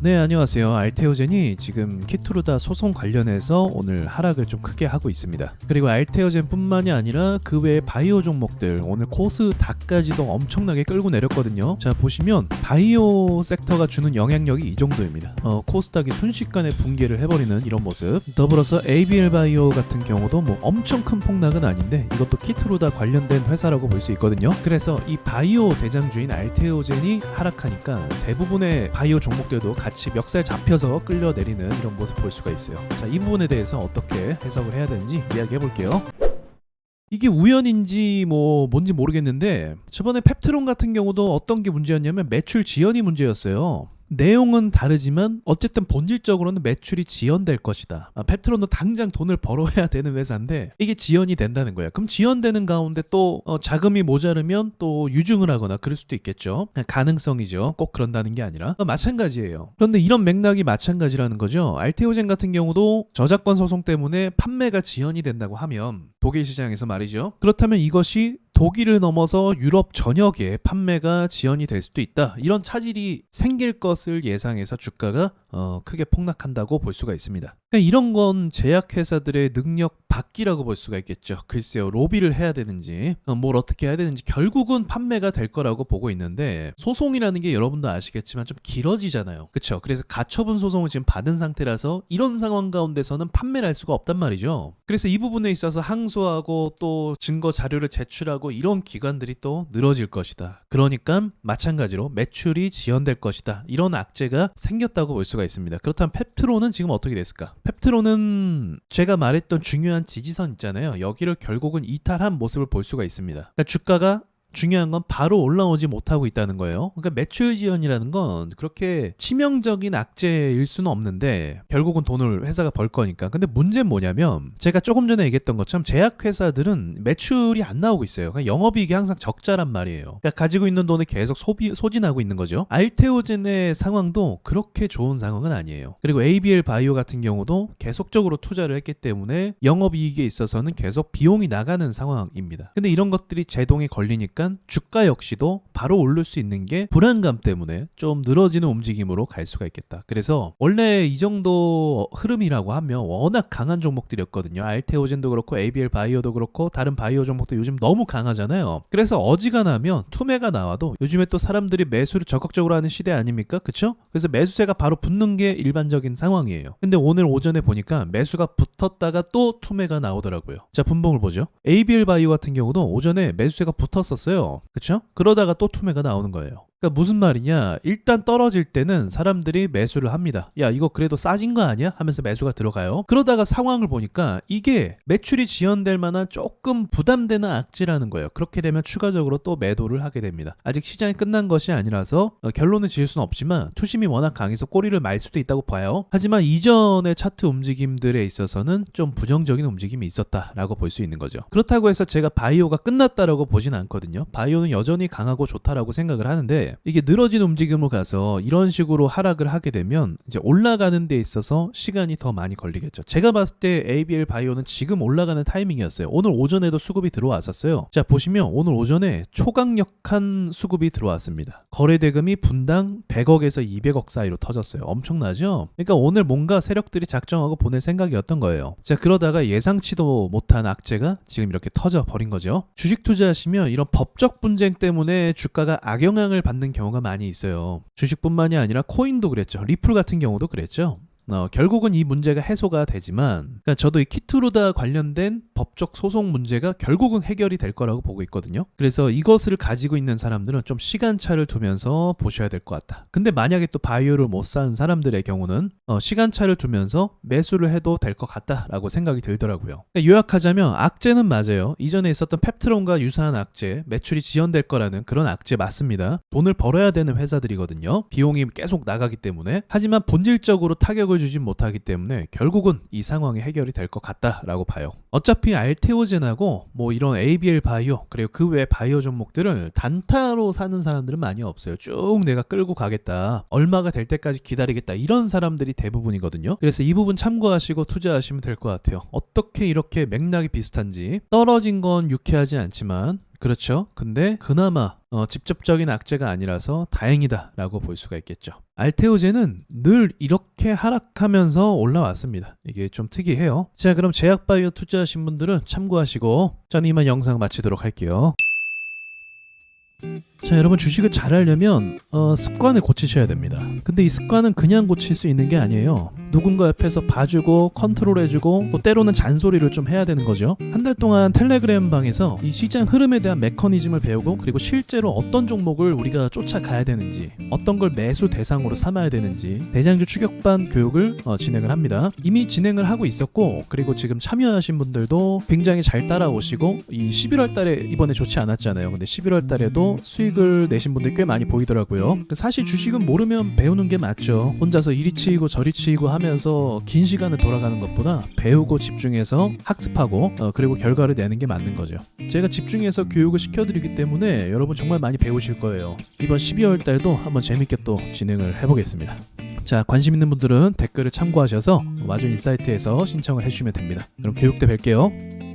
네, 안녕하세요. 알테오젠이 지금 키투르다 소송 관련해서 오늘 하락을 좀 크게 하고 있습니다. 그리고 알테오젠뿐만이 아니라 그 외의 바이오 종목들 오늘 코스닥까지도 엄청나게 끌고 내렸거든요. 자, 보시면 바이오 섹터가 주는 영향력이 이 정도입니다. 코스닥이 순식간에 붕괴를 해버리는 이런 모습. 더불어서 ABL 바이오 같은 경우도 뭐 엄청 큰 폭락은 아닌데 이것도 키투르다 관련된 회사라고 볼 수 있거든요. 그래서 이 바이오 대장주인 알테오젠이 하락하니까 대부분의 바이오 종목들도 같이 멱살 잡혀서 끌려내리는 이런 모습 볼 수가 있어요. 자, 이 부분에 대해서 어떻게 해석을 해야 되는지 이야기해 볼게요. 이게 우연인지 뭔지 모르겠는데 저번에 펩트론 같은 경우도 어떤 게 문제였냐면 매출 지연이 문제였어요. 내용은 다르지만 어쨌든 본질적으로는 매출이 지연될 것이다. 펩트론도 당장 돈을 벌어야 되는 회사인데 이게 지연이 된다는 거야. 그럼 지연되는 가운데 또 자금이 모자르면 또 유증을 하거나 그럴 수도 있겠죠. 가능성이죠. 꼭 그런다는 게 아니라 마찬가지예요. 그런데 이런 맥락이 마찬가지라는 거죠. 알테오젠 같은 경우도 저작권 소송 때문에 판매가 지연이 된다고 하면 독일 시장에서 말이죠. 그렇다면 이것이 독일을 넘어서 유럽 전역에 판매가 지연이 될 수도 있다. 이런 차질이 생길 것을 예상해서 주가가 크게 폭락한다고 볼 수가 있습니다. 그러니까 이런 건 제약회사들의 능력 밖이라고 볼 수가 있겠죠. 글쎄요, 로비를 해야 되는지 뭘 어떻게 해야 되는지 결국은 판매가 될 거라고 보고 있는데 소송이라는 게 여러분도 아시겠지만 좀 길어지잖아요. 그렇죠? 그래서 가처분 소송을 지금 받은 상태라서 이런 상황 가운데서는 판매를 할 수가 없단 말이죠. 그래서 이 부분에 있어서 항소하고 또 증거 자료를 제출하고 이런 기관들이 또 늘어질 것이다. 그러니까 마찬가지로 매출이 지연될 것이다. 이런 악재가 생겼다고 볼 수가 있습니다. 그렇다면 펩트론은 지금 어떻게 됐을까? 펩트론은 제가 말했던 중요한 지지선 있잖아요. 여기를 결국은 이탈한 모습을 볼 수가 있습니다. 그러니까 주가가 중요한 건 바로 올라오지 못하고 있다는 거예요. 그러니까 매출 지연이라는 건 그렇게 치명적인 악재일 수는 없는데 결국은 돈을 회사가 벌 거니까. 근데 문제는 뭐냐면 제가 조금 전에 얘기했던 것처럼 제약회사들은 매출이 안 나오고 있어요. 그러니까 영업이익이 항상 적자란 말이에요. 그러니까 가지고 있는 돈을 계속 소진하고 있는 거죠. 알테오젠의 상황도 그렇게 좋은 상황은 아니에요. 그리고 ABL 바이오 같은 경우도 계속적으로 투자를 했기 때문에 영업이익에 있어서는 계속 비용이 나가는 상황입니다. 근데 이런 것들이 제동에 걸리니까 주가 역시도 바로 오를 수 있는 게 불안감 때문에 좀 늘어지는 움직임으로 갈 수가 있겠다. 그래서 원래 이 정도 흐름이라고 하면 워낙 강한 종목들이었거든요. 알테오젠도 그렇고 ABL 바이오도 그렇고 다른 바이오 종목도 요즘 너무 강하잖아요. 그래서 어지간하면 투매가 나와도 요즘에 또 사람들이 매수를 적극적으로 하는 시대 아닙니까? 그쵸? 그래서 매수세가 바로 붙는 게 일반적인 상황이에요. 근데 오늘 오전에 보니까 매수가 붙었다가 또 투매가 나오더라고요. 자, 분봉을 보죠. ABL 바이오 같은 경우도 오전에 매수세가 붙었었어요. 그쵸? 그러다가 또 투매가 나오는 거예요. 그러니까 무슨 말이냐, 일단 떨어질 때는 사람들이 매수를 합니다. 야, 이거 그래도 싸진 거 아니야? 하면서 매수가 들어가요. 그러다가 상황을 보니까 이게 매출이 지연될 만한 조금 부담되는 악재라는 거예요. 그렇게 되면 추가적으로 또 매도를 하게 됩니다. 아직 시장이 끝난 것이 아니라서 결론을 지을 수는 없지만 투심이 워낙 강해서 꼬리를 말 수도 있다고 봐요. 하지만 이전의 차트 움직임들에 있어서는 좀 부정적인 움직임이 있었다라고 볼 수 있는 거죠. 그렇다고 해서 제가 바이오가 끝났다라고 보진 않거든요. 바이오는 여전히 강하고 좋다라고 생각을 하는데 이게 늘어진 움직임으로 가서 이런 식으로 하락을 하게 되면 이제 올라가는 데 있어서 시간이 더 많이 걸리겠죠. 제가 봤을 때 ABL 바이오는 지금 올라가는 타이밍이었어요. 오늘 오전에도 수급이 들어왔었어요. 자, 보시면 오늘 오전에 초강력한 수급이 들어왔습니다. 거래대금이 분당 100억에서 200억 사이로 터졌어요. 엄청나죠? 그러니까 오늘 뭔가 세력들이 작정하고 보낼 생각이었던 거예요. 자, 그러다가 예상치도 못한 악재가 지금 이렇게 터져 버린 거죠. 주식 투자하시면 이런 법적 분쟁 때문에 주가가 악영향을 받는 경우가 많이 있어요. 주식뿐만이 아니라 코인도 그랬죠. 리플 같은 경우도 그랬죠. 결국은 이 문제가 해소가 되지만 그러니까 저도 이 키투르다 관련된 법적 소송 문제가 결국은 해결이 될 거라고 보고 있거든요. 그래서 이것을 가지고 있는 사람들은 좀 시간차를 두면서 보셔야 될 것 같다. 근데 만약에 또 바이오를 못 산 사람들의 경우는 시간차를 두면서 매수를 해도 될 것 같다라고 생각이 들더라고요. 그러니까 요약하자면 악재는 맞아요. 이전에 있었던 펩트론과 유사한 악재, 매출이 지연될 거라는 그런 악재 맞습니다. 돈을 벌어야 되는 회사들이거든요. 비용이 계속 나가기 때문에. 하지만 본질적으로 타격을 주지 못하기 때문에 결국은 이 상황이 해결이 될 것 같다라고 봐요. 어차피 알테오젠하고 뭐 이런 ABL 바이오 그리고 그 외 바이오 종목들을 단타로 사는 사람들은 많이 없어요. 쭉 내가 끌고 가겠다, 얼마가 될 때까지 기다리겠다, 이런 사람들이 대부분이거든요. 그래서 이 부분 참고하시고 투자하시면 될 것 같아요. 어떻게 이렇게 맥락이 비슷한지. 떨어진 건 유쾌하지 않지만 그렇죠. 근데 그나마 직접적인 악재가 아니라서 다행이다 라고 볼 수가 있겠죠. 알테오젠은 늘 이렇게 하락하면서 올라왔습니다. 이게 좀 특이해요. 자, 그럼 제약바이오 투자하신 분들은 참고하시고 전 이만 영상 마치도록 할게요. 자, 여러분 주식을 잘 하려면 습관을 고치셔야 됩니다. 근데 이 습관은 그냥 고칠 수 있는 게 아니에요. 누군가 옆에서 봐주고 컨트롤해주고 또 때로는 잔소리를 좀 해야 되는 거죠. 한 달 동안 텔레그램 방에서 이 시장 흐름에 대한 메커니즘을 배우고 그리고 실제로 어떤 종목을 우리가 쫓아가야 되는지 어떤 걸 매수 대상으로 삼아야 되는지 대장주 추격반 교육을 진행을 합니다. 이미 진행을 하고 있었고 그리고 지금 참여하신 분들도 굉장히 잘 따라오시고 이 11월 달에 이번에 좋지 않았잖아요. 근데 11월 달에도 수익을 내신 분들 꽤 많이 보이더라고요. 사실 주식은 모르면 배우는 게 맞죠. 혼자서 이리 치이고 저리 치이고 하면서 긴 시간을 돌아가는 것보다 배우고 집중해서 학습하고 그리고 결과를 내는 게 맞는 거죠. 제가 집중해서 교육을 시켜드리기 때문에 여러분 정말 많이 배우실 거예요. 이번 12월 달도 한번 재밌게 또 진행을 해보겠습니다. 자, 관심 있는 분들은 댓글을 참고하셔서 와준 인사이트에서 신청을 해주시면 됩니다. 그럼 교육 때 뵐게요.